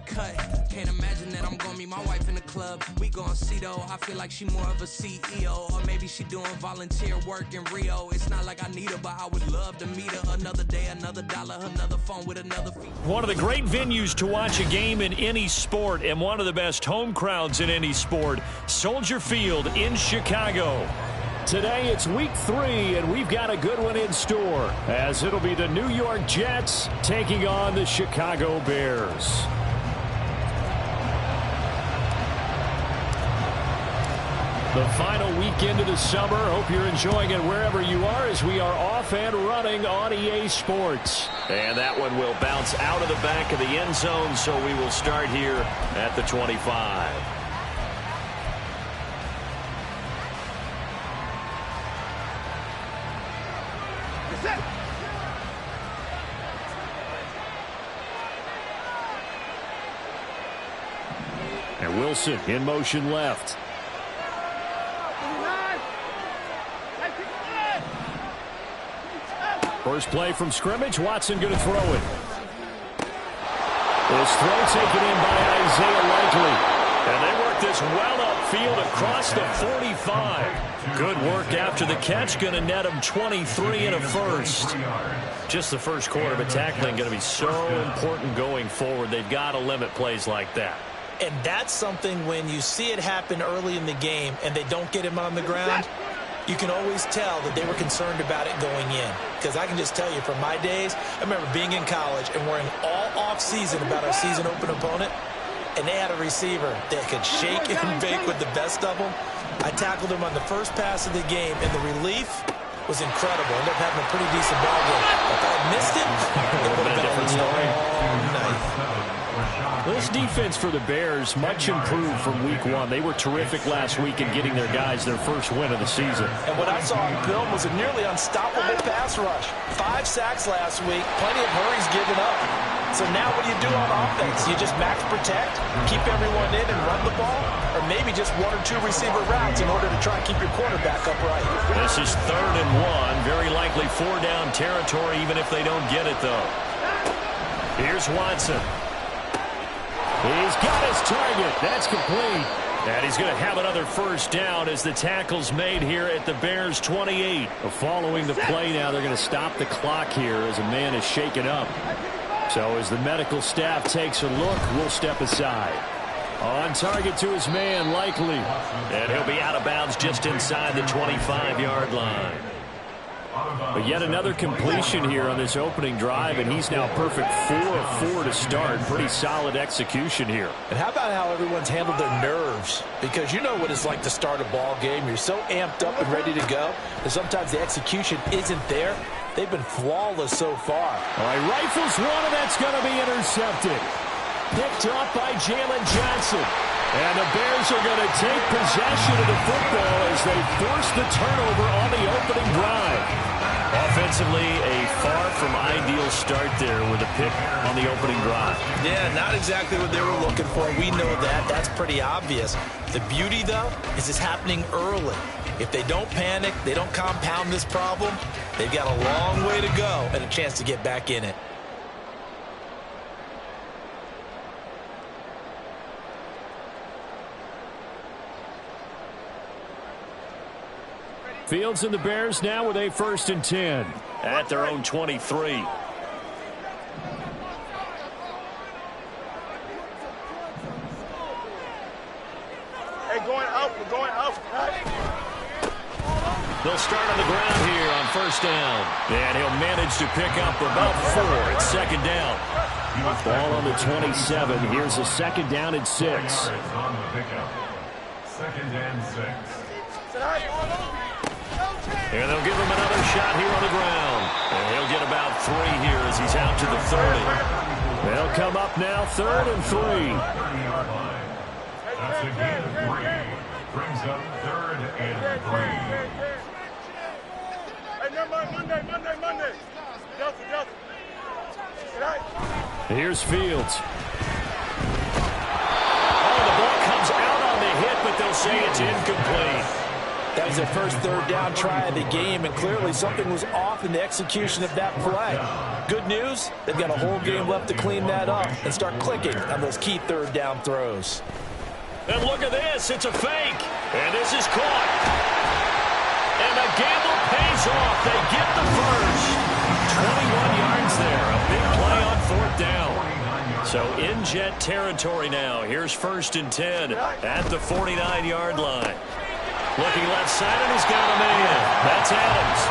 cut. Can't imagine that I'm gonna meet my wife in the club. We gon' see though, I feel like she more of a CEO. Or maybe she doing volunteer work in Rio. It's not like I need her, but I would love to meet her. Another day, another dollar, another phone with another fee. One of the great venues to watch a game in any sport, and one of the best home crowds in any sport, Soldier Field in Chicago. Today it's week 3, and we've got a good one in store, as it'll be the New York Jets taking on the Chicago Bears. The final weekend of the summer. Hope you're enjoying it wherever you are, as we are off and running on EA Sports. And that one will bounce out of the back of the end zone, so we will start here at the 25. And Wilson in motion left. First play from scrimmage. Watson going to throw it. This throw taken in by Isaiah Likely. And they work this well upfield across the 45. Good work after the catch. Going to net him 23 and a first. Just the first quarter, but tackling going to be so important going forward. They've got to limit plays like that. And that's something when you see it happen early in the game and they don't get him on the ground, you can always tell that they were concerned about it going in. Because I can just tell you from my days, I remember being in college and worrying all off-season about our season-open opponent, and they had a receiver that could shake and bake with the best of them. I tackled him on the first pass of the game, and the relief was incredible. Ended up having a pretty decent ball game. If I had missed it, it would have been a different story. This defense for the Bears, much improved from week 1. They were terrific last week in getting their guys their first win of the season. And what I saw on film was a nearly unstoppable pass rush. 5 sacks last week, plenty of hurries given up. So now what do you do on offense? You just max protect, keep everyone in and run the ball, or maybe just 1 or 2 receiver routes in order to try and keep your quarterback upright. This is 3rd and 1, very likely 4-down territory, even if they don't get it, though. Here's Watson. He's got his target. That's complete. And he's going to have another first down as the tackle's made here at the Bears' 28. Following the play now, they're going to stop the clock here as a man is shaken up. So as the medical staff takes a look, we'll step aside. On target to his man, Likely. And he'll be out of bounds just inside the 25-yard line. But yet another completion here on this opening drive, and he's now perfect 4 of 4 to start. Pretty solid execution here. And how about how everyone's handled their nerves? Because you know what it's like to start a ball game. You're so amped up and ready to go, and sometimes the execution isn't there. They've been flawless so far. All right, rifles one, and that's going to be intercepted. Picked up by Jalen Johnson. And the Bears are going to take possession of the football as they force the turnover on the opening drive. Offensively, a far from ideal start there with a pick on the opening drive. Yeah, not exactly what they were looking for. We know that. That's pretty obvious. The beauty, though, is it's happening early. If they don't panic, they don't compound this problem, they've got a long way to go and a chance to get back in it. Fields and the Bears now with a 1st and 10 at their own 23. Hey, going up, we're going up. They'll start on the ground here on 1st down. And he'll manage to pick up about 4. It's 2nd down. Ball on the 27. Here's a 2nd down and 6. 2nd and 6. And they'll give him another shot here on the ground. And he'll get about 3 here as he's out to the 30. They'll come up now 3rd and 3. That's a gain of 3. Brings up 3rd and 3. Hey, Monday. Delta. Here's Fields. Oh, the ball comes out on the hit, but they'll say it's incomplete. That was their first third down try of the game, and clearly something was off in the execution of that play. Good news, they've got a whole game left to clean that up and start clicking on those key third down throws. And look at this. It's a fake. And this is caught. And the gamble pays off. They get the first. 21 yards there. A big play on fourth down. So in jet territory now. Here's 1st and 10 at the 49-yard line. Looking left side, and he's got a man. That's Adams.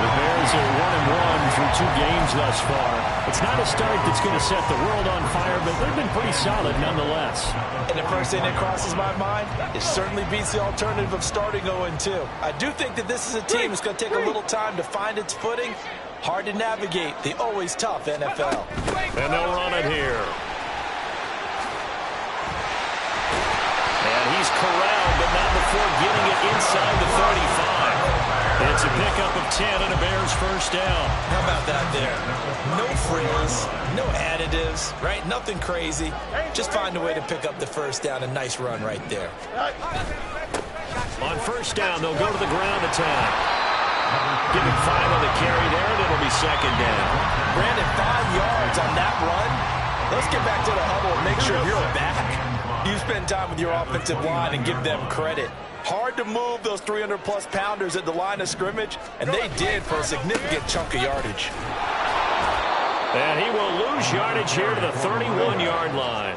The Bears are 1-1 through 2 games thus far. It's not a start that's going to set the world on fire, but they've been pretty solid nonetheless. And the first thing that crosses my mind, it certainly beats the alternative of starting 0-2. I do think that this is a team that's going to take a little time to find its footing. Hard to navigate the always tough NFL. And they'll run it here. And he's corralled, but not before getting it inside the 35. It's a pickup of 10 and a Bears first down. How about that there? No frills, no additives, right? Nothing crazy. Just find a way to pick up the first down. A nice run right there. On first down, they'll go to the ground attack. Give him 5 on the carry there, and it'll be second down. Brandon, 5 yards on that run. Let's get back to the huddle and make sure you're back. You spend time with your offensive line and give them credit. Hard to move those 300-plus pounders at the line of scrimmage, and they did for a significant chunk of yardage. And he will lose yardage here to the 31-yard line.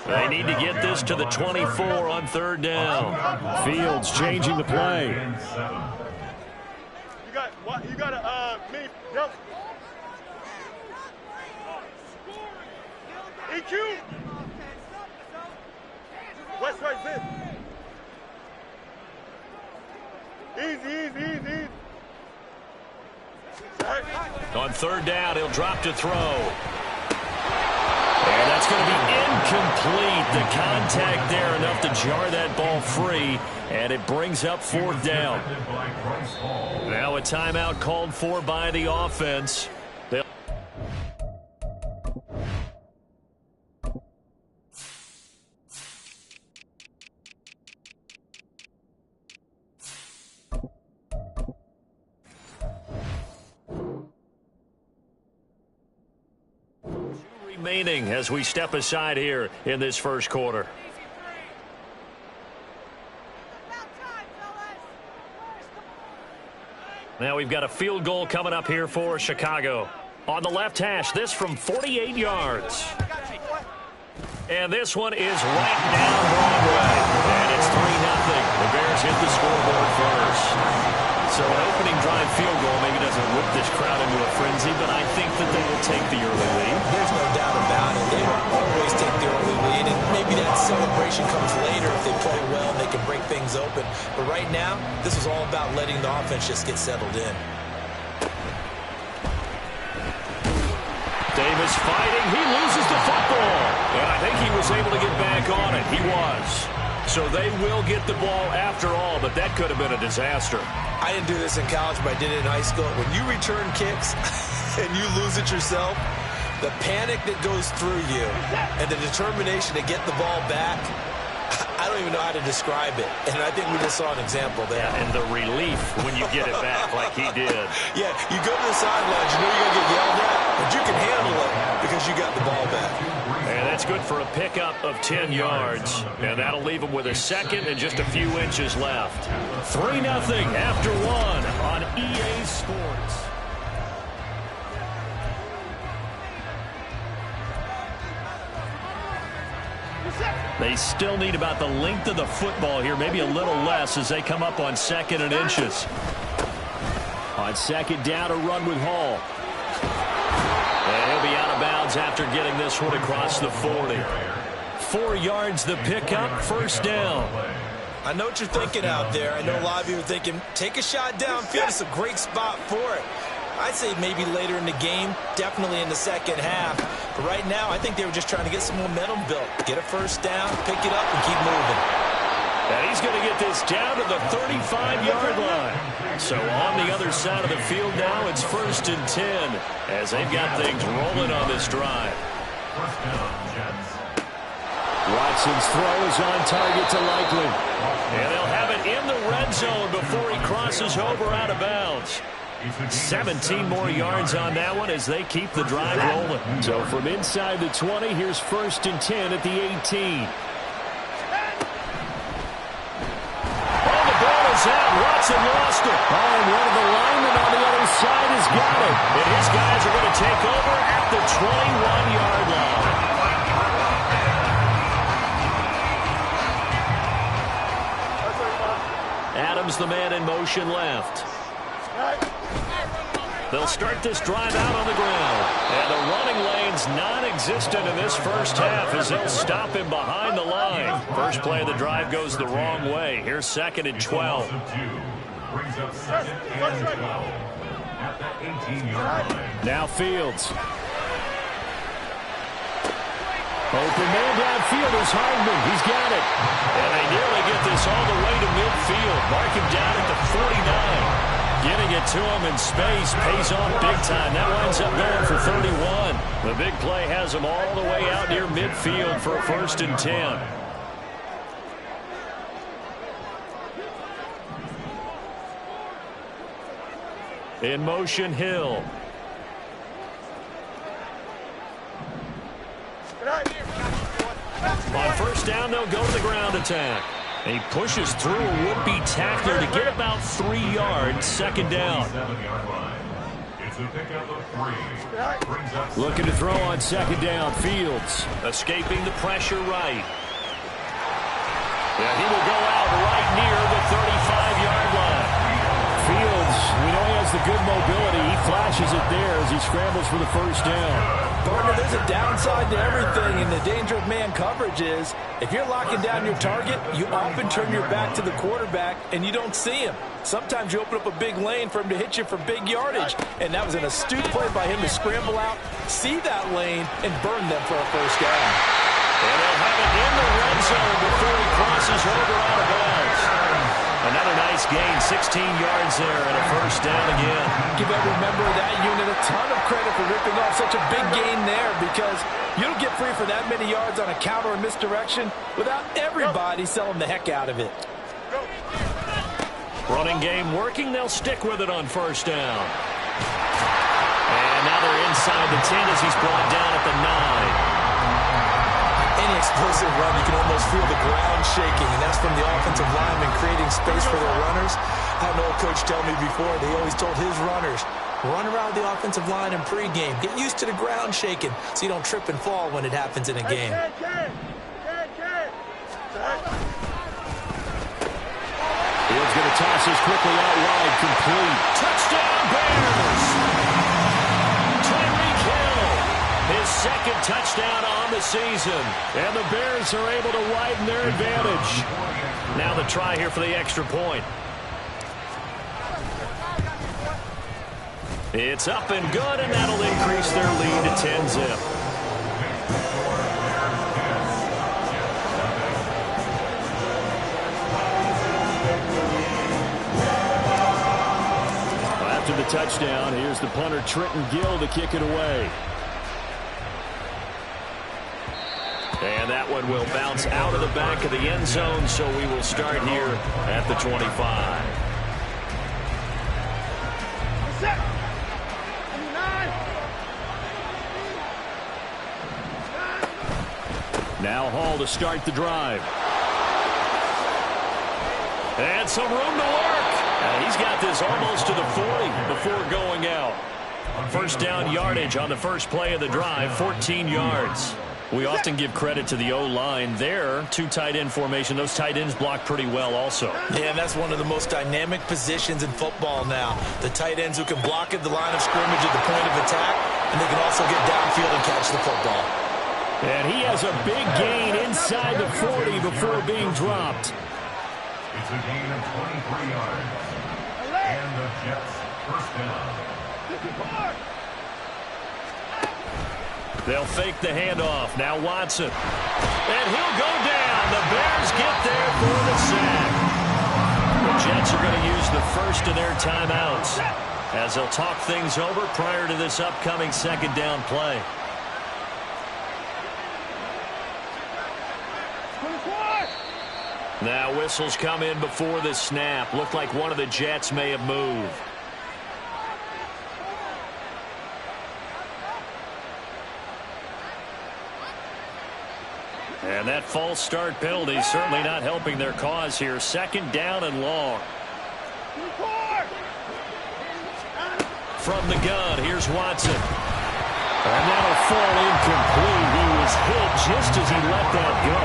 They need to get this to the 24 on third down. Fields changing the play. You got me. Yep. EQ. West right zip. Easy. On third down, he'll drop to throw. And that's going to be incomplete. The contact there enough to jar that ball free, and it brings up fourth down. Now a timeout called for by the offense. Remaining as we step aside here in this first quarter. Now we've got a field goal coming up here for Chicago. On the left hash, this from 48 yards. And this one is right down Broadway. And it's 3-0. The Bears hit the scoreboard first. So an opening drive field goal maybe doesn't whip this crowd into a frenzy, but I think that they will take the early lead. There's no doubt about it. They will always take the early lead, and maybe that celebration comes later if they play well and they can break things open. But right now, this is all about letting the offense just get settled in. Davis fighting. He loses the football. And I think he was able to get back on it. He was. So they will get the ball after all, but that could have been a disaster. I didn't do this in college, but I did it in high school. When you return kicks and you lose it yourself, the panic that goes through you and the determination to get the ball back, I don't even know how to describe it. And I think we just saw an example there. Yeah, and the relief when you get it back like he did. Yeah, you go to the sidelines, you know you're going to get yelled at, but you can handle it because you got the ball back. And that's good for a pickup of 10 yards. And that'll leave them with a second and just a few inches left. 3-0 after one on EA Sports. They still need about the length of the football here, maybe a little less as they come up on second and inches. On second down, a run with Hall. And he'll be out of bounds after getting this one across the 40. 4 yards the pickup, first down. I know what you're thinking out there. I know a lot of you are thinking, take a shot downfield. It's a great spot for it. I'd say maybe later in the game, definitely in the second half. But right now, I think they were just trying to get some momentum built. Get a first down, pick it up, and keep moving. And he's going to get this down to the 35-yard line. So on the other side of the field now, it's 1st and 10 as they've got things rolling on this drive. Watson's throw is on target to Likely. And they'll have it in the red zone before he crosses over out of bounds. 17 more yards on that one as they keep the drive rolling. So from inside the 20, here's 1st and 10 at the 18. Oh, the ball is out. Watson lost it. Oh, and one of the linemen on the other side has got it. And his guys are going to take over at the 21-yard line. Adams, the man in motion left. They'll start this drive out on the ground. And the running lane's non-existent in this first half as they'll stop him behind the line. First play of the drive goes the wrong way. Here's 2nd and 12. Now Fields. Open man downfield is Hardman. He's got it. And they nearly get this all the way to midfield. Mark him down at the 49. Getting it to him in space pays off big time. That winds up going for 31. The big play has him all the way out near midfield for a 1st and 10. In motion, Hill. On 1st down, they'll go to the ground attack. And he pushes through a would-be tackler to get about 3 yards. 2nd down. Looking to throw on 2nd down. Fields escaping the pressure right. Yeah, he will go out right near the 35-yard line. Fields, we know he has the good mobility. He flashes it there as he scrambles for the 1st down. Partner, there's a downside to everything, and the danger of man coverage is if you're locking down your target, you often turn your back to the quarterback and you don't see him. Sometimes you open up a big lane for him to hit you for big yardage, and that was an astute play by him to scramble out, see that lane, and burn them for a 1st down. And they'll have it in the red zone before he crosses over out of bounds. Another nice gain, 16 yards there, and a 1st down again. Give every member of that unit a ton of credit for ripping off such a big gain there, because you don't get free for that many yards on a counter or misdirection without everybody selling the heck out of it. Running game working. They'll stick with it on 1st down. And now they're inside the 10 as he's brought down at the 9. Any explosive run, you can almost feel the ground shaking, and that's from the offensive linemen creating space for their runners. I had an old coach tell me before, they always told his runners, run around the offensive line in pregame. Get used to the ground shaking so you don't trip and fall when it happens in a game. Fields going to toss this quickly out wide, complete. Touchdown, Bears! Tyreek Hill, his 2nd touchdown on the season. And the Bears are able to widen their advantage. Now the try here for the extra point. It's up and good, and that'll increase their lead to 10-zip. After the touchdown, here's the punter Trenton Gill to kick it away. And that one will bounce out of the back of the end zone, so we will start here at the 25. Now Hall to start the drive. And some room to work. And he's got this almost to the 40 before going out. 1st down yardage on the first play of the drive, 14 yards. We often give credit to the O-line there. 2 tight end formation. Those tight ends block pretty well also. Yeah, and that's one of the most dynamic positions in football now. The tight ends who can block at the line of scrimmage at the point of attack, and they can also get downfield and catch the football. And he has a big gain inside the 40 before being dropped. It's a gain of 23 yards. And the Jets 1st down. They'll fake the handoff. Now Watson. And he'll go down. The Bears get there for the sack. The Jets are going to use the first of their timeouts as they'll talk things over prior to this upcoming 2nd down play. Now whistles come in before the snap. Looked like one of the Jets may have moved. And that false start penalty certainly not helping their cause here. Second down and long. From the gun, here's Watson. And that'll fall incomplete. He was hit just as he let that go.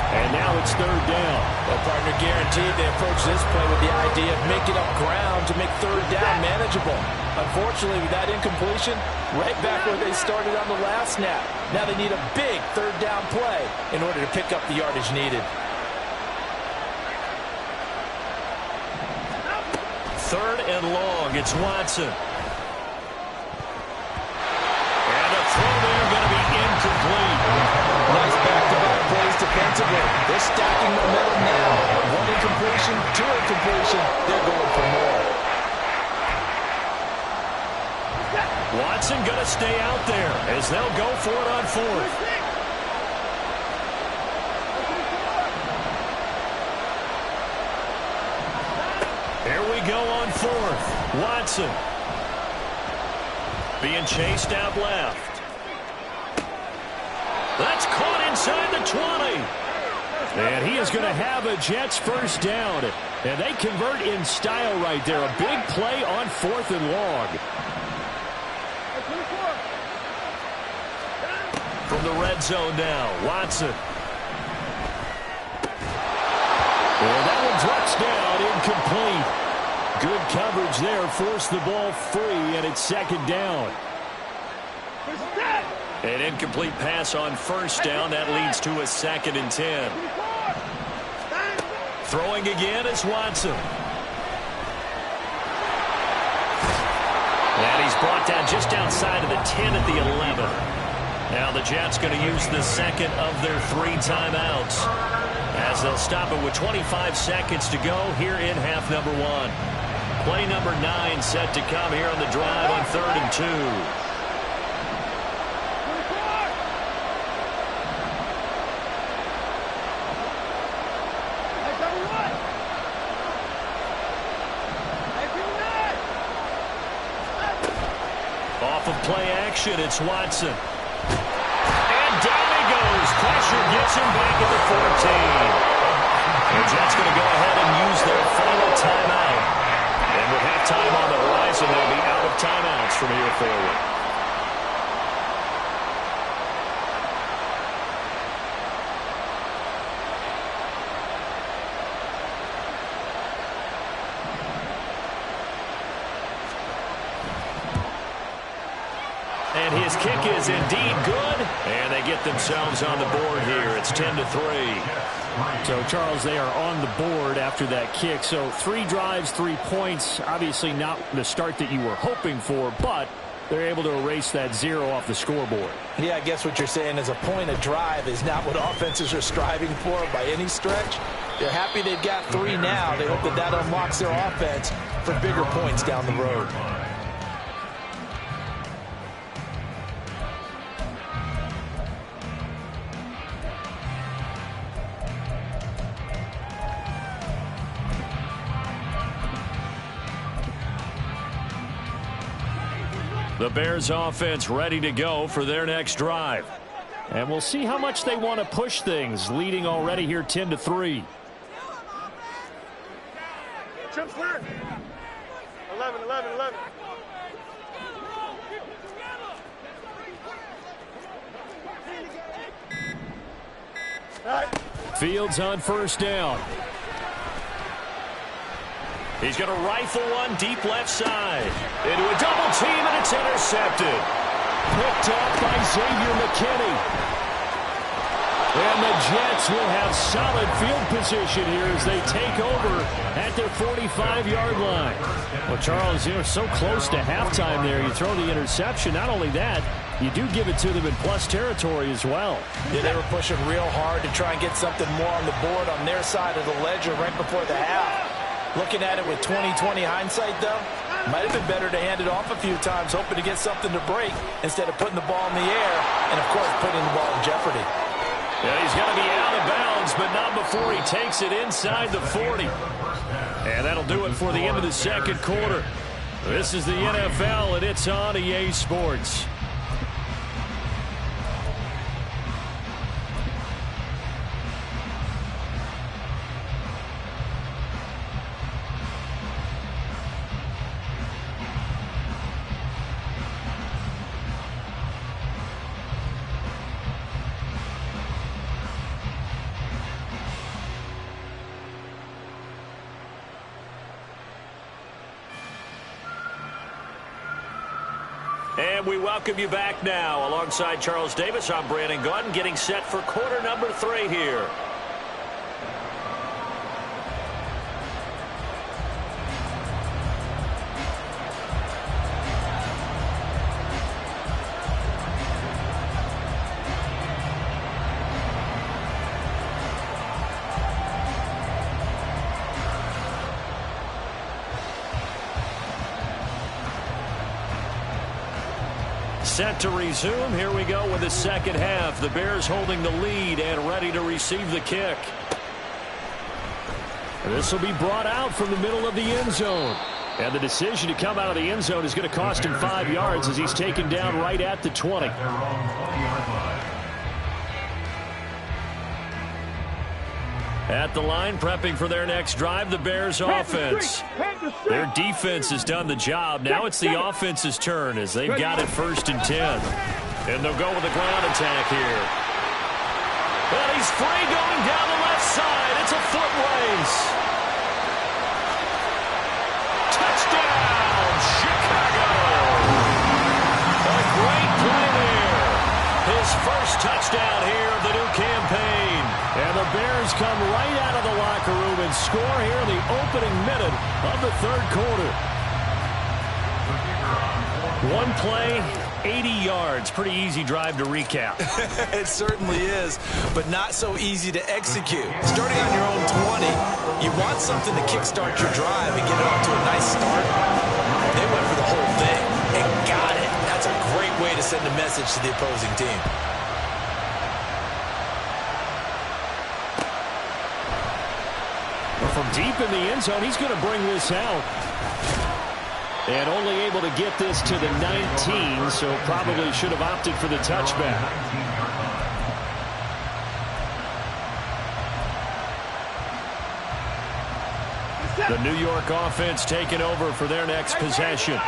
And now it's third down. Well, partner, guaranteed they approach this play with the idea of making up ground to make third down manageable. Unfortunately, with that incompletion, right back where they started on the last snap. Now they need a big third down play in order to pick up the yardage needed. Third and long, it's Watson. And a throw there going to be incomplete. Nice back-to-back plays defensively. They're stacking momentum now. One incompletion, two incompletion. They're going for more. Watson going to stay out there as they'll go for it on fourth. Here we go on fourth. Watson being chased out left. That's caught inside the 20. And he is going to have a Jets first down. And they convert in style right there. A big play on fourth and long. From the red zone now, Watson. And that one drops down, incomplete. Good coverage there, forced the ball free, and it's second down. An incomplete pass on first down. That leads to a 2nd and 10. Throwing again is Watson. And he's brought down just outside of the 10 at the 11. Now the Jets going to use the second of their 3 timeouts as they'll stop it with 25 seconds to go here in half number 1. Play number 9 set to come here on the drive on 3rd and 2. Off of play action, it's Watson. And down he goes. Pressure gets him back at the 14. The Jets going to go ahead and use their final timeout. And with halftime on the horizon, they'll be out of timeouts from here forward. And his kick is indeed good, and they get themselves on the board here. It's 10-3. So, Charles, they are on the board after that kick. So 3 drives, 3 points. Obviously not the start that you were hoping for, but they're able to erase that 0 off the scoreboard. Yeah, I guess what you're saying is a point of drive is not what offenses are striving for by any stretch. They're happy they've got 3 now. They hope that that unlocks their offense for bigger points down the road. The Bears offense ready to go for their next drive. And we'll see how much they want to push things, leading already here 10-3. Chip clear. 11, 11, 11. All right. Fields on first down. He's going to rifle one deep left side. Into a double team, and it's intercepted. Picked up by Xavier McKinney. And the Jets will have solid field position here as they take over at their 45-yard line. Well, Charles, you're so close to halftime there. You throw the interception. Not only that, you do give it to them in plus territory as well. Yeah, they were pushing real hard to try and get something more on the board on their side of the ledger right before the half. Looking at it with 20/20 hindsight, though, might have been better to hand it off a few times, hoping to get something to break instead of putting the ball in the air and, of course, putting the ball in jeopardy. And he's going to be out of bounds, but not before he takes it inside the 40. And that'll do it for the end of the second quarter. This is the NFL, and it's on EA Sports. And we welcome you back now. Alongside Charles Davis, I'm Brandon Gaudin, getting set for quarter number 3 here. Set to resume. Here we go with the second half. The Bears holding the lead and ready to receive the kick. This will be brought out from the middle of the end zone. And the decision to come out of the end zone is going to cost him 5 yards as he's taken down right at the 20. At the line, prepping for their next drive, the Bears offense. Their defense has done the job. Now it's the offense's turn as they've got it 1st and 10. And they'll go with the ground attack here. And he's free going down the left side. It's a foot race. Touchdown, Chicago. A great play there. His first touchdown here of the new campaign. And the Bears come right out of the locker room and score here in the opening minute of the third quarter. One play, 80 yards. Pretty easy drive to recap. It certainly is, but not so easy to execute. Starting on your own 20, you want something to kickstart your drive and get it off to a nice start. They went for the whole thing and got it. That's a great way to send a message to the opposing team. From deep in the end zone, he's going to bring this out. And only able to get this to the 19, so probably should have opted for the touchback. The New York offense taking over for their next possession.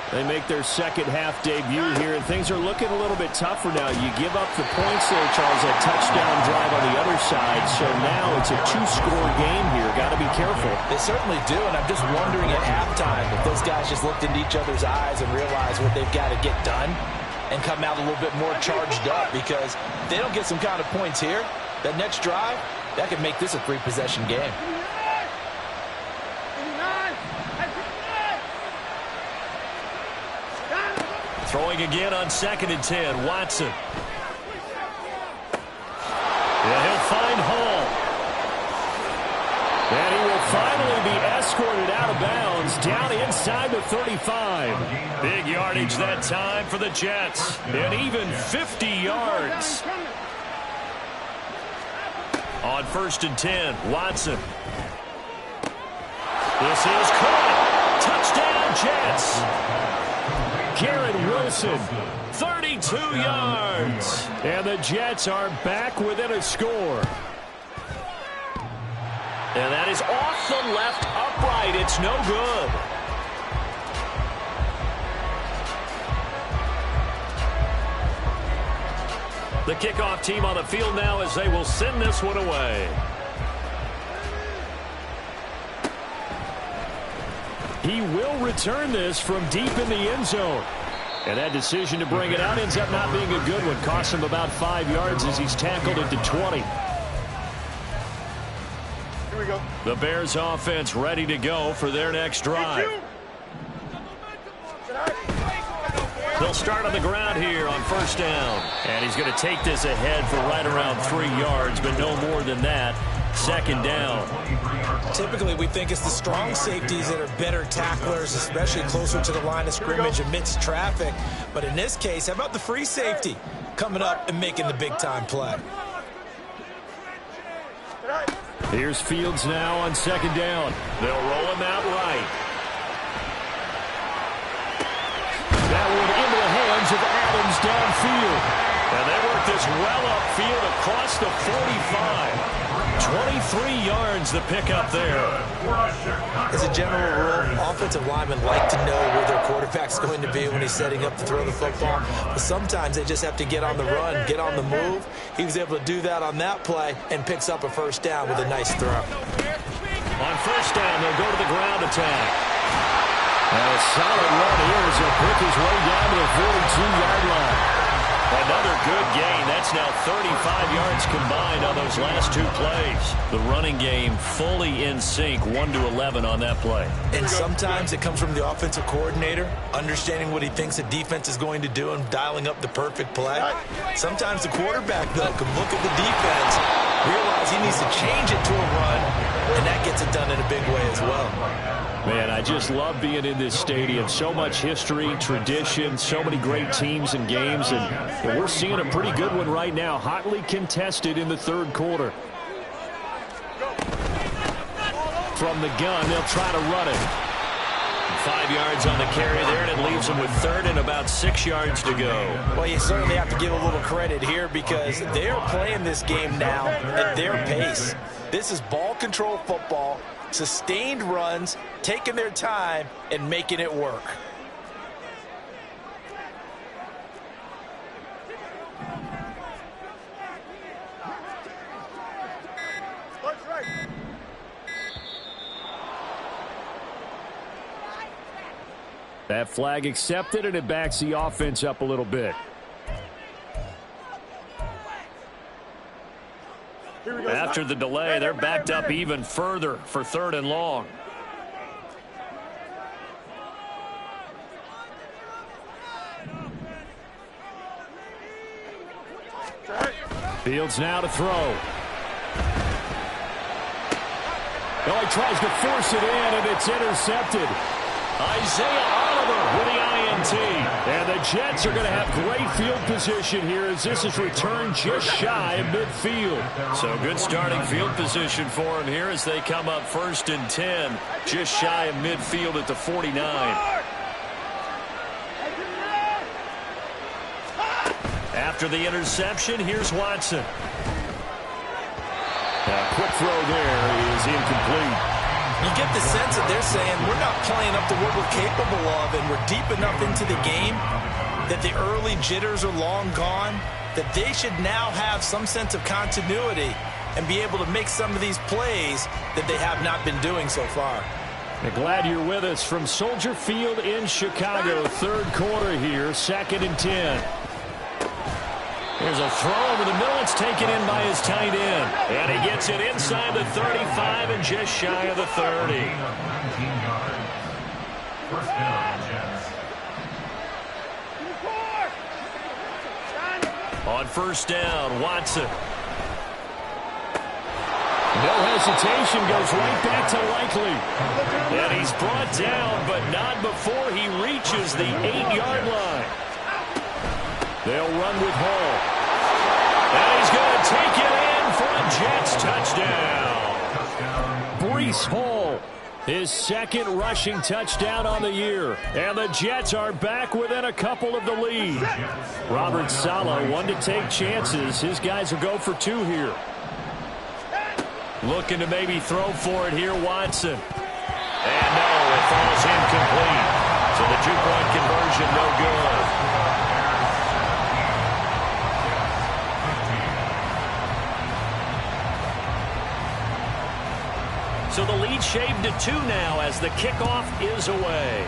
They make their second half debut here, and things are looking a little bit tougher now. You give up the points there, Charles, that touchdown drive on the other side. So now it's a 2-score game here. Got to be careful. They certainly do, and I'm just wondering at halftime if those guys just looked into each other's eyes and realized what they've got to get done and come out a little bit more charged up, because if they don't get some kind of points here, that next drive, that could make this a 3-possession game. Throwing again on 2nd and 10. Watson. And he'll find Hall. And he will finally be escorted out of bounds down inside the 35. Big yardage that time for the Jets. And even 50 yards. On 1st and 10, Watson. This is caught. Touchdown, Jets. Garrett Wilson, 32 yards. And the Jets are back within a score. And that is off the left upright. It's no good. The kickoff team on the field now as they will send this one away. He will return this from deep in the end zone. And that decision to bring it out ends up not being a good one. Costs him about 5 yards as he's tackled into 20. Here we go. The Bears offense ready to go for their next drive. They'll start on the ground here on 1st down. And he's going to take this ahead for right around 3 yards, but no more than that. 2nd down. Typically, we think it's the strong safeties that are better tacklers, especially closer to the line of scrimmage amidst traffic. But in this case, how about the free safety coming up and making the big-time play? Here's Fields now on second down. They'll roll him out right. That one into the hands of Adams downfield. And they work this well upfield across the 45. 23 yards the pickup there. As a general rule, offensive linemen like to know where their quarterback's going to be when he's setting up to throw the football. But sometimes they just have to get on the run, get on the move. He was able to do that on that play and picks up a first down with a nice throw. On first down, they'll go to the ground attack. And a solid run here as he'll pick his way down to the 42-yard line. Another good gain. That's now 35 yards combined on those last two plays. The running game fully in sync, 1-11 on that play. And sometimes it comes from the offensive coordinator, understanding what he thinks the defense is going to do and dialing up the perfect play. Sometimes the quarterback, though, can look at the defense, realize he needs to change it to a run, and that gets it done in a big way as well. Man, I just love being in this stadium. So much history, tradition, so many great teams and games, and we're seeing a pretty good one right now, hotly contested in the third quarter. From the gun, they'll try to run it. 5 yards on the carry there, and it leaves them with third and about 6 yards to go. Well, you certainly have to give a little credit here because they are playing this game now at their pace. This is ball control football. Sustained runs, taking their time, and making it work. That flag accepted, and it backs the offense up a little bit. After the delay, they're backed up even further for third and long. Fields now to throw. Oh, he tries to force it in, and it's intercepted. Isaiah Oliver with the INT. And the Jets are going to have great field position here as this is returned just shy of midfield. So good starting field position for them here as they come up 1st and 10, just shy of midfield at the 49. After the interception, here's Watson. A quick throw there is incomplete. You get the sense that they're saying we're not playing up to what we're capable of, and we're deep enough into the game that the early jitters are long gone, that they should now have some sense of continuity and be able to make some of these plays that they have not been doing so far. And glad you're with us from Soldier Field in Chicago. Third quarter here, 2nd and 10. There's a throw over the middle. It's taken in by his tight end. And he gets it inside the 35 and just shy of the 30. 19 yards. First down, Jets. On first down, Watson. No hesitation, goes right back to Likely. And he's brought down, but not before he reaches the 8-yard line. They'll run with Hall. And he's going to take it in for a Jets touchdown. Breece Hall, his second rushing touchdown on the year. And the Jets are back within a couple of the lead. Robert Saleh, one to take chances. His guys will go for 2 here. Looking to maybe throw for it here, Watson. And no, it falls incomplete. So the 2-point conversion, no good. So the lead shaved to 2 now as the kickoff is away.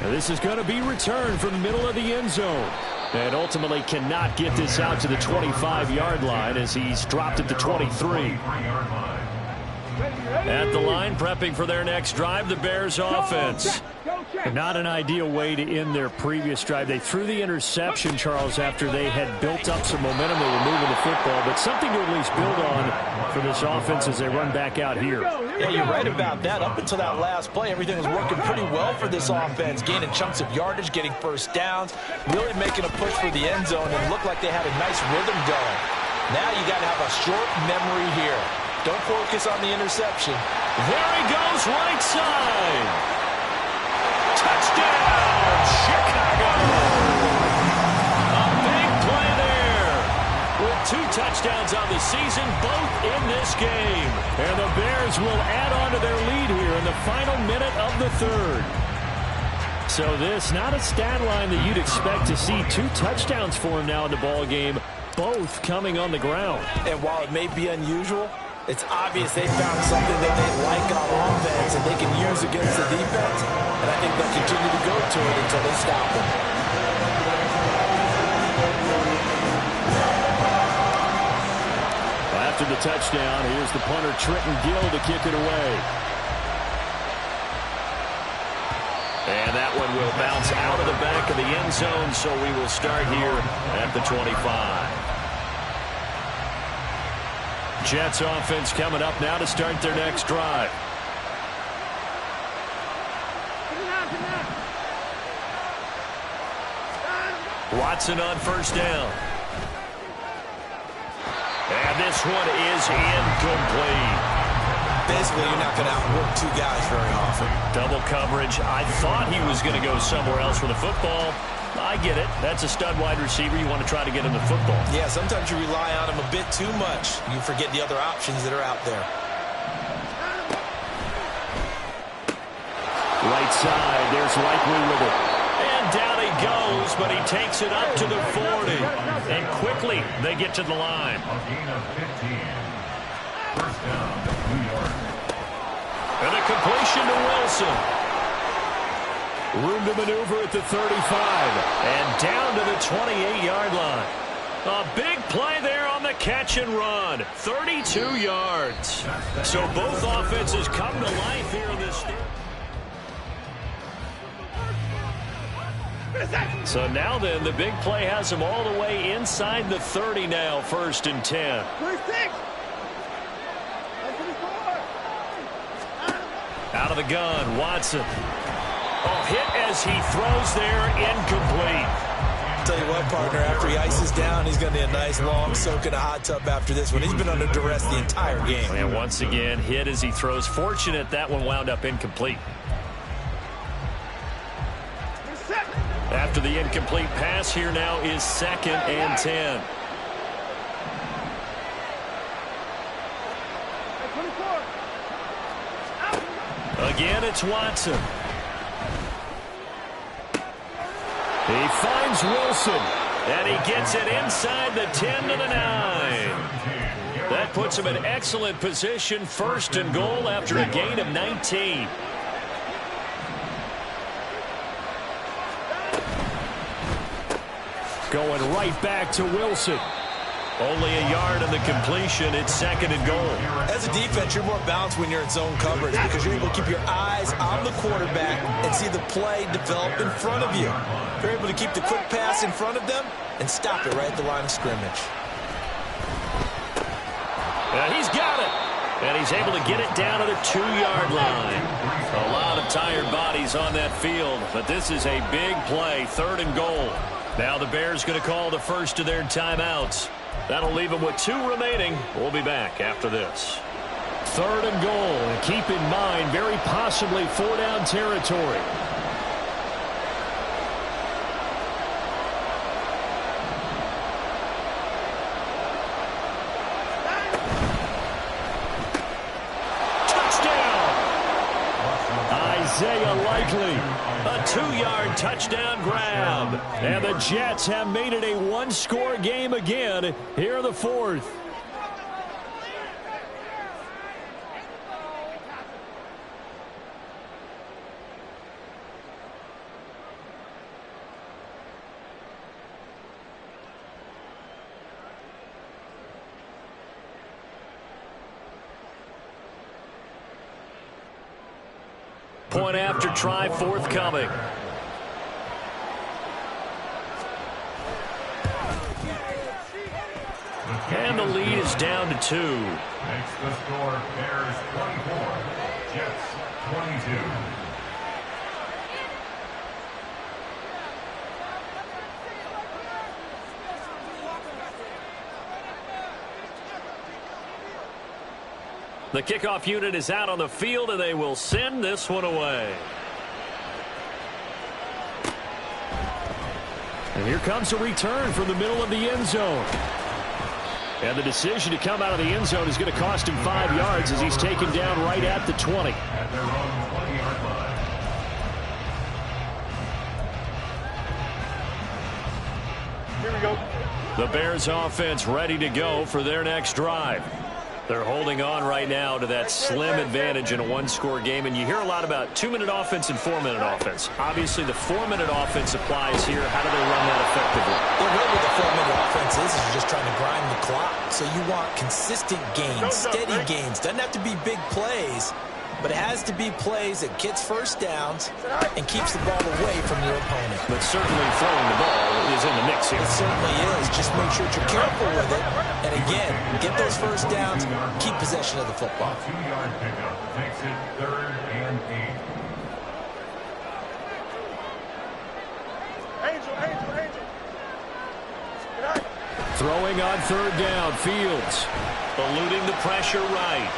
Now this is going to be returned from the middle of the end zone. And ultimately cannot get this out to the 25-yard line as he's dropped at the 23. At the line, prepping for their next drive, the Bears offense. Not an ideal way to end their previous drive. They threw the interception, Charles, after they had built up some momentum. They were moving the football, but something to at least build on for this offense as they run back out here. Yeah, you're right about that. Up until that last play, everything was working pretty well for this offense, gaining chunks of yardage, getting first downs, really making a push for the end zone, and it looked like they had a nice rhythm going. Now you got to have a short memory here. Don't focus on the interception. There he goes, right side. Touchdown, Chicago! A big play there. With 2 touchdowns on the season, both in this game. And the Bears will add on to their lead here in the final minute of the third. So this, not a stat line that you'd expect to see 2 touchdowns for him now in the ball game, both coming on the ground. And while it may be unusual, it's obvious they found something that they like on offense and they can use against the defense. And I think they'll continue to go to it until they stop them. After the touchdown, here's the punter Trenton Gill to kick it away. And that one will bounce out of the back of the end zone, so we will start here at the 25. Jets offense coming up now to start their next drive. Watson on first down. And this one is incomplete. Basically, you're not going to outwork 2 guys very often. Double coverage. I thought he was going to go somewhere else with the football. I get it. That's a stud wide receiver. You want to try to get him the football. Yeah, sometimes you rely on him a bit too much. You forget the other options that are out there. Right side, there's Likely with it. And down he goes, but he takes it up to the 40. And quickly, they get to the line. A gain of 15. First down, New York. And a completion to Wilson. Room to maneuver at the 35. And down to the 28-yard line. A big play there on the catch and run. 32 yards. So both offenses come to life here in this. So now then, the big play has him all the way inside the 30 now, 1st and 10. Out of the gun, Watson. Oh, hit as he throws there, incomplete. Tell you what, partner, after he ices down, he's going to need a nice long soak in a hot tub after this one. He's been under duress the entire game. And once again, hit as he throws. Fortunate that one wound up incomplete. After the incomplete pass, here now is 2nd and 10. Again, it's Watson. He finds Wilson, and he gets it inside the 10 to the 9. That puts him in excellent position, 1st and goal after a gain of 19. Going right back to Wilson. Only a yard on the completion. It's 2nd and goal. As a defense, you're more balanced when you're in zone coverage because you're able to keep your eyes on the quarterback and see the play develop in front of you. You're able to keep the quick pass in front of them and stop it right at the line of scrimmage. And he's got it. And he's able to get it down to the 2-yard line. A lot of tired bodies on that field, but this is a big play, 3rd and goal. Now the Bears going to call the first of their timeouts. That'll leave them with 2 remaining. We'll be back after this. 3rd and goal. And keep in mind, very possibly 4-down territory. A 2-yard touchdown grab. And the Jets have made it a 1-score game again here in the 4th. Point after try forthcoming. And the lead is down to 2. Makes the score Bears 24, Jets 22. The kickoff unit is out on the field, and they will send this one away. And here comes a return from the middle of the end zone. And the decision to come out of the end zone is going to cost him 5 yards as he's taken down right at the 20. At their own 20-yard line. Here we go. The Bears offense ready to go for their next drive. They're holding on right now to that slim advantage in a one-score game. And you hear a lot about 2-minute offense and 4-minute offense. Obviously, the 4-minute offense applies here. How do they run that effectively? The way with the 4-minute offense is you're just trying to grind the clock. So you want consistent gains, steady gains. Doesn't have to be big plays, but it has to be plays that gets first downs and keeps the ball away from your opponent. But certainly throwing the ball is in the mix here. It certainly is. Just make sure that you're careful with it. And again, get those first downs, keep possession of the football. 2-yard pickup makes it 3rd and 8. Angel. Good night. Throwing on 3rd down, Fields. Eluding the pressure right.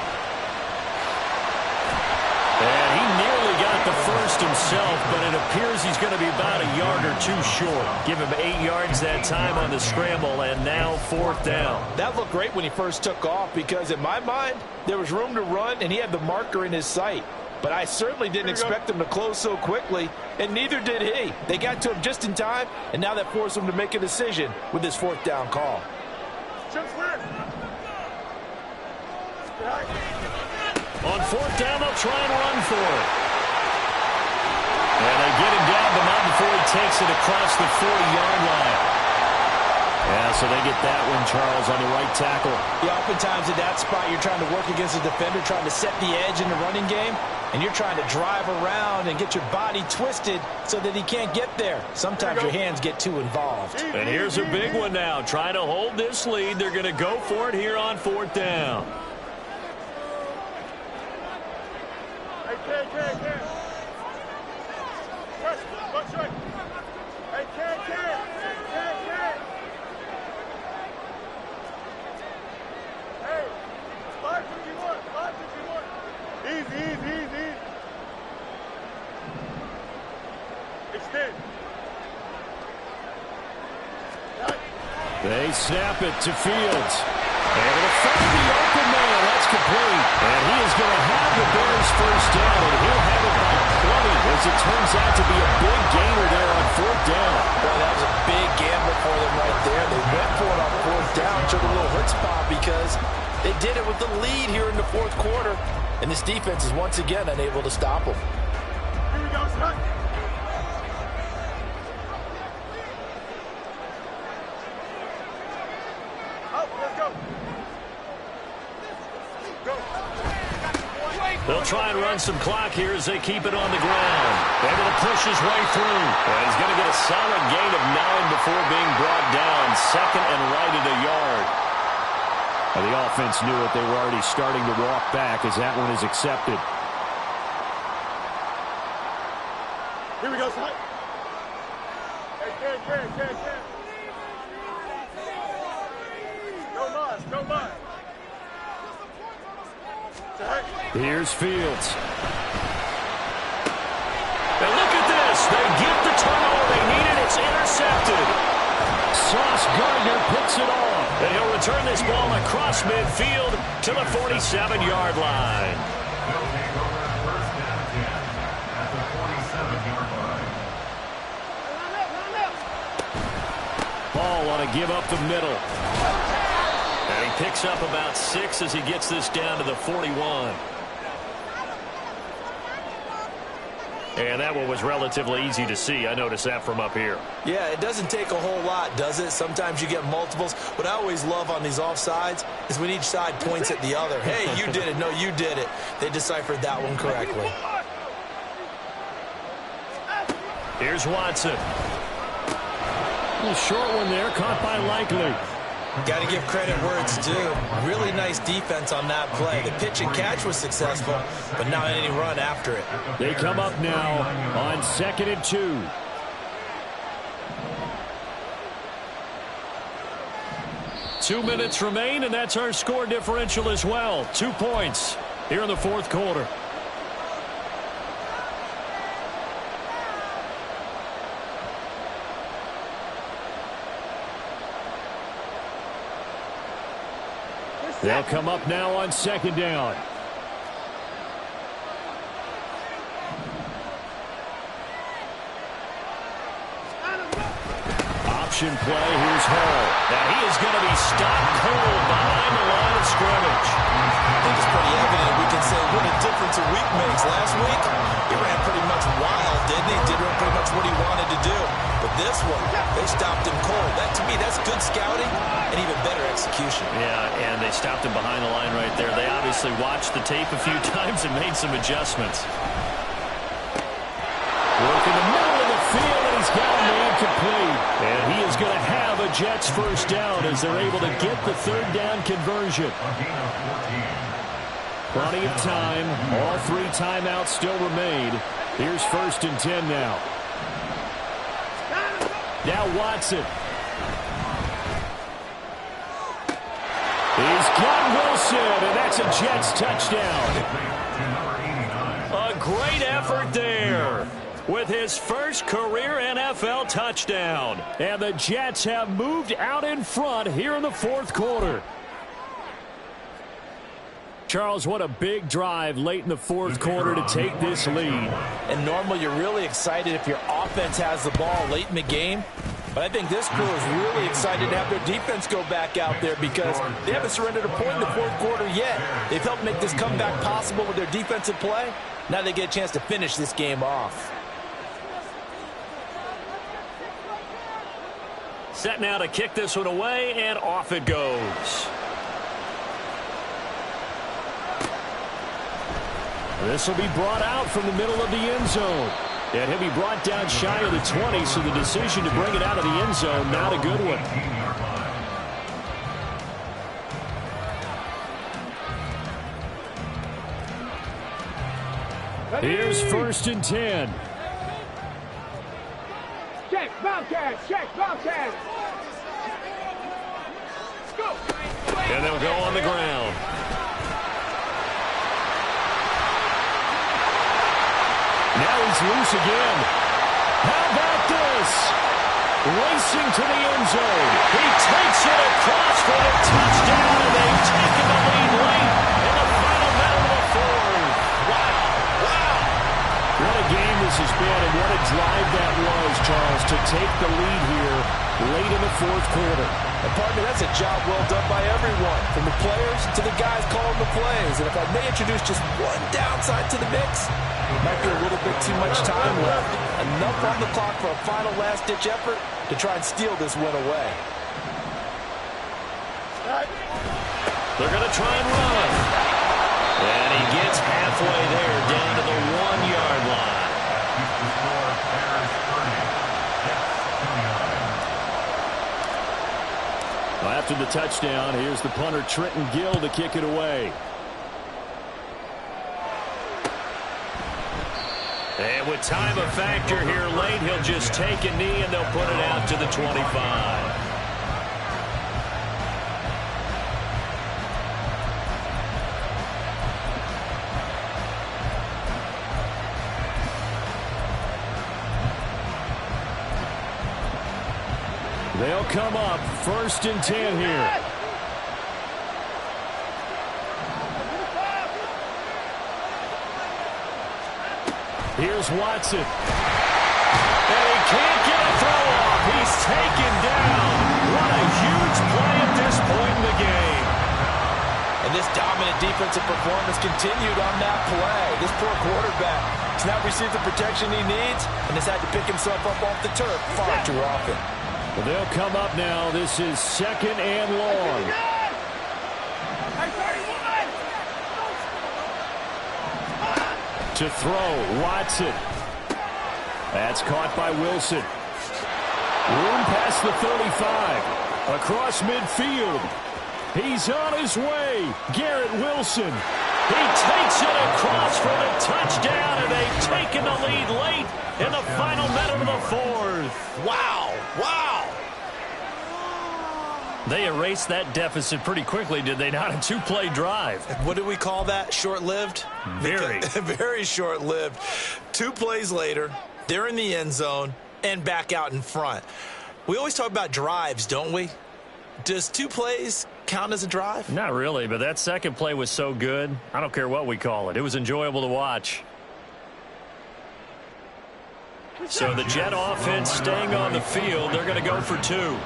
And he nearly got the first himself, but it appears he's going to be about a yard or 2 short. Give him 8 yards that time on the scramble, and now 4th down. That looked great when he first took off because in my mind, there was room to run, and he had the marker in his sight. But I certainly didn't expect him to close so quickly, and neither did he. They got to him just in time, and now that forced him to make a decision with his 4th down call. Jump clear. Good night. On 4th down, they'll try and run for it. And they get him down, but not before he takes it across the 40-yard line. Yeah, so they get that one, Charles, on the right tackle. Yeah, oftentimes at that spot, you're trying to work against a defender, trying to set the edge in the running game, and you're trying to drive around and get your body twisted so that he can't get there. Sometimes your hands get too involved. And here's a big one now. Trying to hold this lead. They're going to go for it here on 4th down. They snap it to Fields. Able to find the open man. That's complete. And he is going to have the Bears first down, and he'll have it by 20 as it turns out to be a big gainer there on 4th down. Well, that was a big gamble for them right there. They went for it on 4th down, took a little hurt spot because they did it with the lead here in the 4th quarter, and this defense is once again unable to stop them. Here we go, son. They'll try and run some clock here as they keep it on the ground. Able to push his way through. And he's going to get a solid gain of 9 before being brought down. 2nd and right at a yard. Well, the offense knew it. They were already starting to walk back as that one is accepted. Here we go, son. Hey. No mud. Here's Fields. And look at this. They get the turnover they needed. It's intercepted. Sauce Gardner picks it off. And he'll return this ball across midfield to the 47-yard line. They'll take over 1st and 10 at the 47-yard line. Ball on a give up the middle. And he picks up about 6 as he gets this down to the 41. And that one was relatively easy to see. I noticed that from up here. Yeah, it doesn't take a whole lot, does it? Sometimes you get multiples. What I always love on these offsides is when each side points at the other. Hey, you did it. No, you did it. They deciphered that one correctly. Here's Watson. A short one there, caught by Likely. Got to give credit where it's due. Really nice defense on that play. The pitch and catch was successful, but not any run after it. They come up now on 2nd and 2. Two minutes remain, and that's our score differential as well. 2 points here in the fourth quarter. They'll come up now on 2nd down. Option play. Here's Hall. Now he is going to be stopped cold behind the line of scrimmage. I think it's pretty evident. We can say what a difference a week makes. Last week, he ran pretty much wild, didn't he? Did pretty much what he wanted to do. But this one, they stopped him cold. That, to me, that's good scouting and even better execution. Yeah, and they stopped him behind the line right there. They obviously watched the tape a few times and made some adjustments. Work in the middle of the field, and he's got a man complete. And he is going to have a Jets first down as they're able to get the 3rd down conversion. Plenty of time. All 3 timeouts still remain. Here's 1st and 10 now. Now Watson. He's got Wilson, and that's a Jets touchdown. A great effort there with his first career NFL touchdown. And the Jets have moved out in front here in the fourth quarter. Charles, what a big drive late in the fourth quarter to take this lead. And normally you're really excited if your offense has the ball late in the game. But I think this crew is really excited to have their defense go back out there because they haven't surrendered a point in the fourth quarter yet. They've helped make this comeback possible with their defensive play. Now they get a chance to finish this game off. Set now to kick this one away, and off it goes. This will be brought out from the middle of the end zone. And he'll be brought down shy of the 20, so the decision to bring it out of the end zone, not a good one. Here's 1st and 10. Check, Bobcats, check, Bobcats. Let's go. And they'll go on the ground. Now he's loose again. How about this? Racing to the end zone. He takes it across for the touchdown, and they've taken the lead late in the final minute of the fourth. Wow. Wow. What a game this has been, and what a drive that was, Charles, to take the lead here late in the fourth quarter. And partner, that's a job well done by everyone, from the players to the guys calling the plays. And if I may introduce just one downside to the mix, might be a little bit too much time left. Enough on the clock for a final last-ditch effort to try and steal this win away. They're going to try and run. And he gets halfway there, down to the 1-yard line. Well, after the touchdown, here's the punter, Trenton Gill, to kick it away. And with time a factor here late, he'll just take a knee and they'll put it out to the 25. They'll come up 1st and 10 here. Here's Watson. And he can't get a throw off. He's taken down. What a huge play at this point in the game. And this dominant defensive performance continued on that play. This poor quarterback has not received the protection he needs and has had to pick himself up off the turf far too often. Well, they'll come up now. This is 2nd and long. To throw, Watson. That's caught by Wilson. Room past the 35. Across midfield. He's on his way. Garrett Wilson. He takes it across for the touchdown, and they've taken the lead late in the final minute of the fourth. Wow. Wow. They erased that deficit pretty quickly, did they not? A two-play drive. What do we call that? Short-lived? Very. Very short-lived. 2 plays later, they're in the end zone and back out in front. We always talk about drives, don't we? Does 2 plays count as a drive? Not really, but that second play was so good. I don't care what we call it. It was enjoyable to watch. So the Jet offense staying on the field. They're going to go for 2.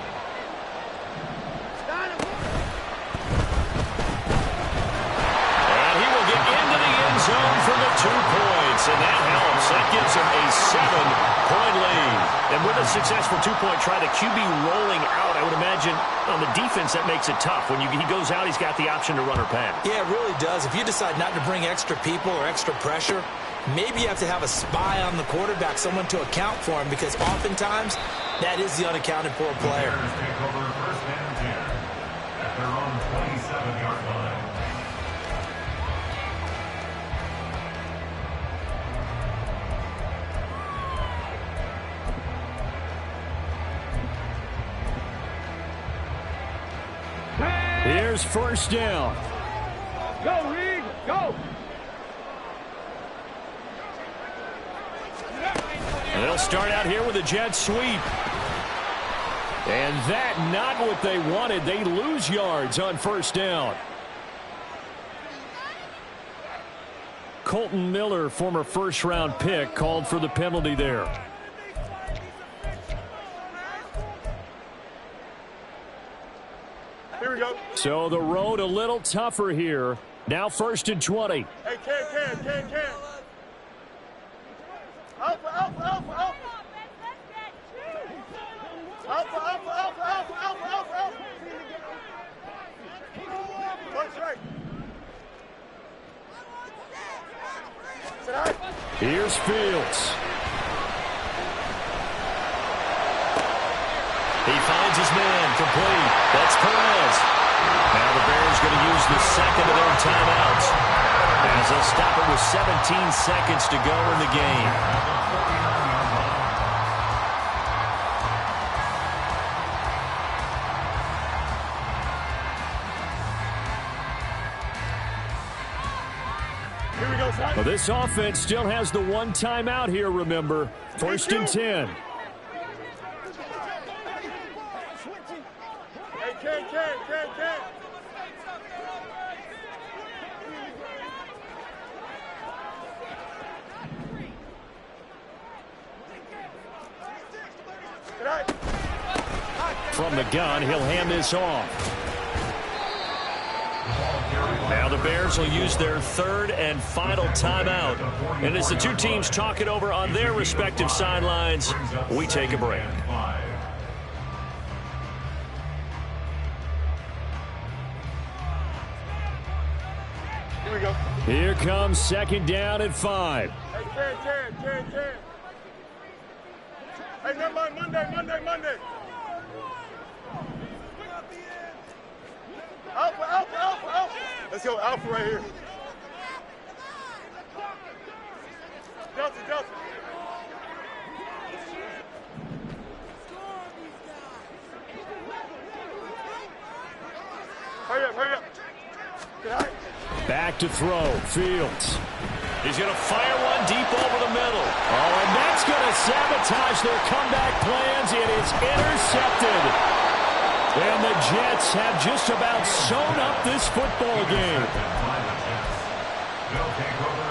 Zone for the 2 points, and that helps. That gives him a 7-point lead. And with a successful 2-point try, the QB rolling out, I would imagine on the defense that makes it tough. When he goes out, he's got the option to run or pass. Yeah, it really does. If you decide not to bring extra people or extra pressure, maybe you have to have a spy on the quarterback, someone to account for him, because oftentimes that is the unaccounted for player. Take over first and 10 at their own 27-yard line. Here's first down. Go, Reed, go. And they'll start out here with a jet sweep. And that not what they wanted. They lose yards on first down. Colton Miller, former first-round pick, called for the penalty there. Here we go. So the road a little tougher here. Now first and 20. Hey, Ken. Alpha. Alpha. Punch right. Here's Fields. He finds his man complete. That's Perez. Now the Bears going to use the second of their timeouts, as they'll stop it with 17 seconds to go in the game. Here we go, son. Well, this offense still has the 1 timeout here, remember. First and 10. Hey, Ken. From the gun, he'll hand this off. Now the Bears will use their 3rd and final timeout. And as the 2 teams talk it over on their respective sidelines, we take a break. Here we go. Here comes second down at 5. Hey, Ken. Hey, never mind. Monday. Alpha. Let's go, Alpha right here. Delta. Hurry up. Good eye. Back to throw. Fields. He's going to fire one deep over the middle. Oh, and that's going to sabotage their comeback plans. It is intercepted. And the Jets have just about sewn up this football game. They'll take over